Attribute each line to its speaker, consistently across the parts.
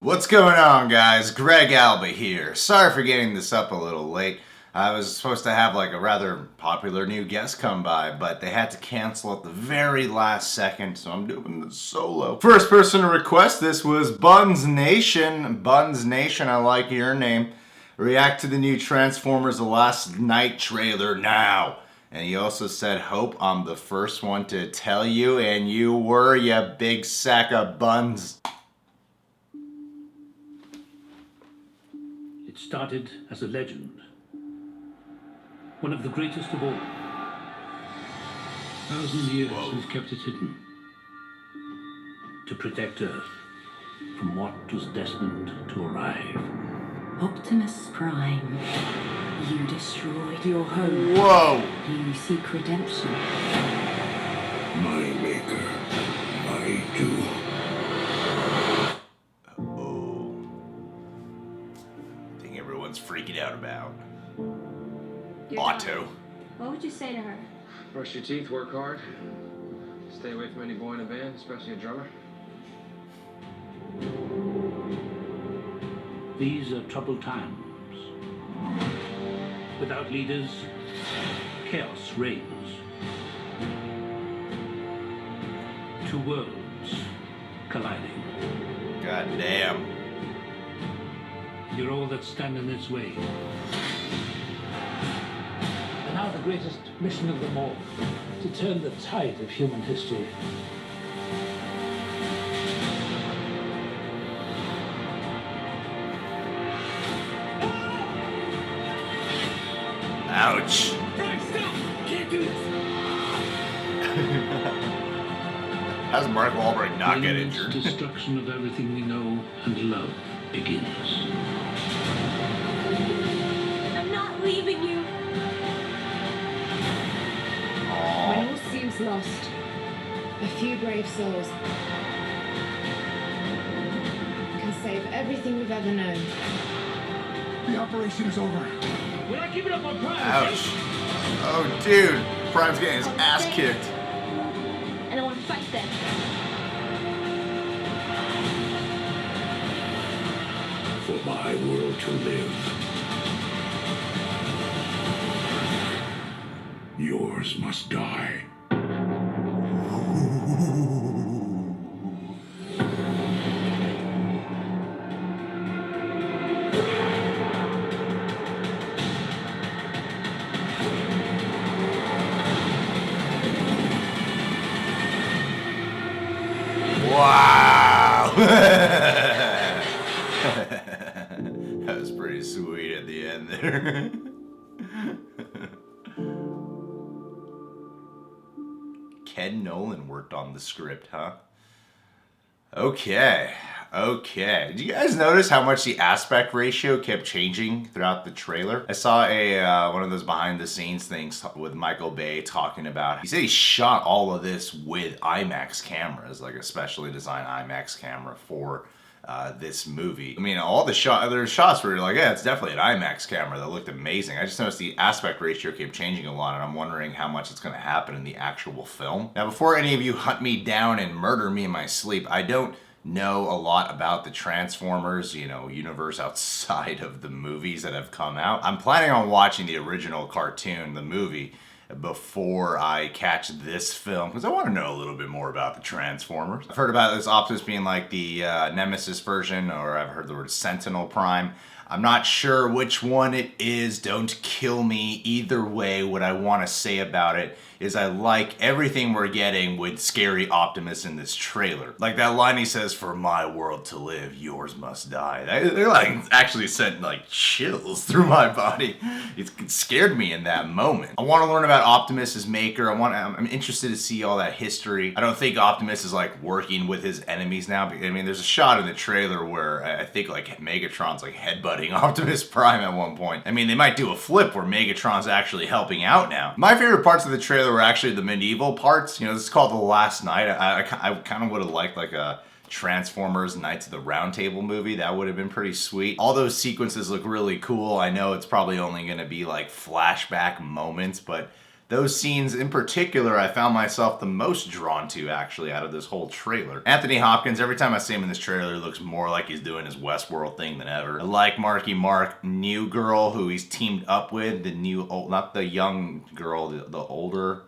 Speaker 1: What's going on, guys? Greg Alba here. Sorry for getting this up a little late. I was supposed to have like a rather popular new guest come by, but they had to cancel at the very last second, so I'm doing this solo. First person to request this was Buns Nation. Buns Nation, I like your name. React to the new Transformers The Last Night trailer now. And he also said, hope I'm the first one to tell you, and you were, you big sack of buns.
Speaker 2: It started as a legend. One of the greatest of all. 1,000 years we've kept it hidden. To protect Earth from what was destined to arrive.
Speaker 3: Optimus Prime, you destroyed your home.
Speaker 1: Whoa!
Speaker 3: You seek redemption.
Speaker 4: My maker, I do.
Speaker 1: Oh. I think everyone's freaking out about Otto.
Speaker 5: What would you say to her?
Speaker 6: Brush your teeth, work hard. Stay away from any boy in a band, especially a drummer.
Speaker 2: These are troubled times. Without leaders, chaos reigns. Two worlds colliding.
Speaker 1: God damn.
Speaker 2: You're all that stand in its way. And now the greatest mission of them all, to turn the tide of human history.
Speaker 1: Ouch.
Speaker 2: Can't do this.
Speaker 1: How's Mark Wahlberg not get
Speaker 2: When
Speaker 1: injured?
Speaker 2: destruction of everything we know and love begins.
Speaker 5: I'm not leaving you.
Speaker 7: When all seems lost, a few brave souls can save everything we've ever known.
Speaker 4: The operation is over.
Speaker 2: We're not giving up on Prime.
Speaker 1: Ouch. Oh, dude. Prime's getting his ass kicked.
Speaker 5: And I want to fight them.
Speaker 4: For my world to live. Yours must die.
Speaker 1: Wow. That was pretty sweet at the end there. Ken Nolan worked on the script, huh? Okay. Did you guys notice how much the aspect ratio kept changing throughout the trailer? I saw a one of those behind the scenes things with Michael Bay talking about. He said he shot all of this with IMAX cameras, like a specially designed IMAX camera for this movie. I mean, all the shots were like, yeah, it's definitely an IMAX camera that looked amazing. I just noticed the aspect ratio kept changing a lot, and I'm wondering how much it's going to happen in the actual film. Now, before any of you hunt me down and murder me in my sleep, I don't know a lot about the Transformers, universe outside of the movies that have come out. I'm planning on watching the original cartoon, the movie, before I catch this film, because I want to know a little bit more about the Transformers. I've heard about this Optimus being like the Nemesis version, or I've heard the word Sentinel Prime. I'm not sure which one it is. Don't kill me. Either way, what I want to say about it is I like everything we're getting with scary Optimus in this trailer. Like that line he says, for my world to live, yours must die. They're like actually sent like chills through my body. It scared me in that moment. I want to learn about Optimus's maker. I'm interested to see all that history. I don't think Optimus is like working with his enemies now. I mean, there's a shot in the trailer where I think like Megatron's like headbutting Optimus Prime at one point. I mean, they might do a flip where Megatron's actually helping out now. My favorite parts of the trailer were actually the medieval parts. This is called The Last Night. I kind of would have liked like a Transformers Knights of the Round Table movie. That would have been pretty sweet. All those sequences look really cool. I know it's probably only going to be like flashback moments, but those scenes in particular I found myself the most drawn to, actually, out of this whole trailer. Anthony Hopkins, every time I see him in this trailer, he looks more like he's doing his Westworld thing than ever. I like Marky Mark, new girl who he's teamed up with, the new, not the young girl, the older,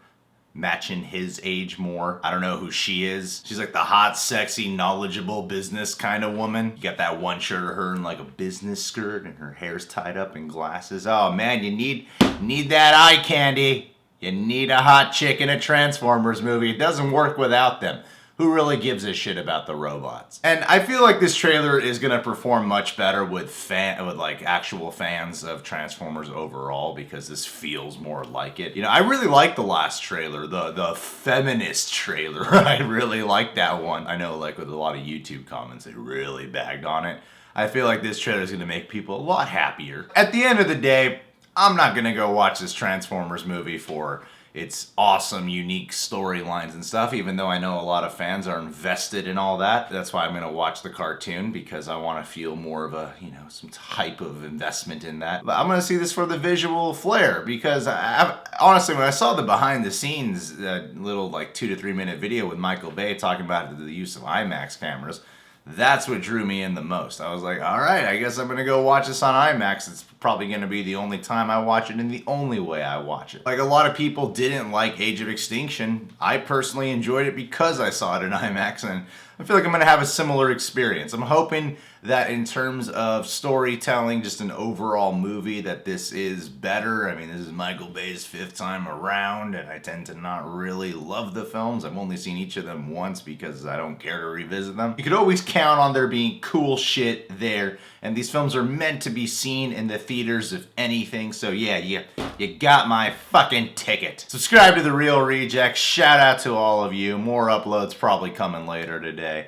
Speaker 1: matching his age more. I don't know who she is. She's like the hot, sexy, knowledgeable business kind of woman. You got that one shirt of her in like a business skirt and her hair's tied up in glasses. Oh man, you need that eye candy. You need a hot chick in a Transformers movie. It doesn't work without them. Who really gives a shit about the robots? And I feel like this trailer is gonna perform much better with like actual fans of Transformers overall, because this feels more like it. You know, I really like the last trailer, the feminist trailer. I really like that one. I know, like with a lot of YouTube comments, they really bagged on it. I feel like this trailer is gonna make people a lot happier. At the end of the day, I'm not gonna go watch this Transformers movie for its awesome, unique storylines and stuff, even though I know a lot of fans are invested in all that. That's why I'm gonna watch the cartoon, because I wanna feel more of a, you know, some type of investment in that. But I'm gonna see this for the visual flair, because honestly, when I saw the behind the scenes little like 2 to 3 minute video with Michael Bay talking about the use of IMAX cameras, that's what drew me in the most. I was like, all right, I guess I'm gonna go watch this on IMAX. It's probably gonna be the only time I watch it and the only way I watch it. Like, a lot of people didn't like Age of Extinction. I personally enjoyed it because I saw it in IMAX, and I feel like I'm gonna have a similar experience. I'm hoping that in terms of storytelling, just an overall movie, that this is better. I mean, this is Michael Bay's 5th time around, and I tend to not really love the films. I've only seen each of them once because I don't care to revisit them. You could always count on there being cool shit there, and these films are meant to be seen in the theaters, if anything, so yeah, you got my fucking ticket. Subscribe to The Real Rejects. Shout out to all of you. More uploads probably coming later today.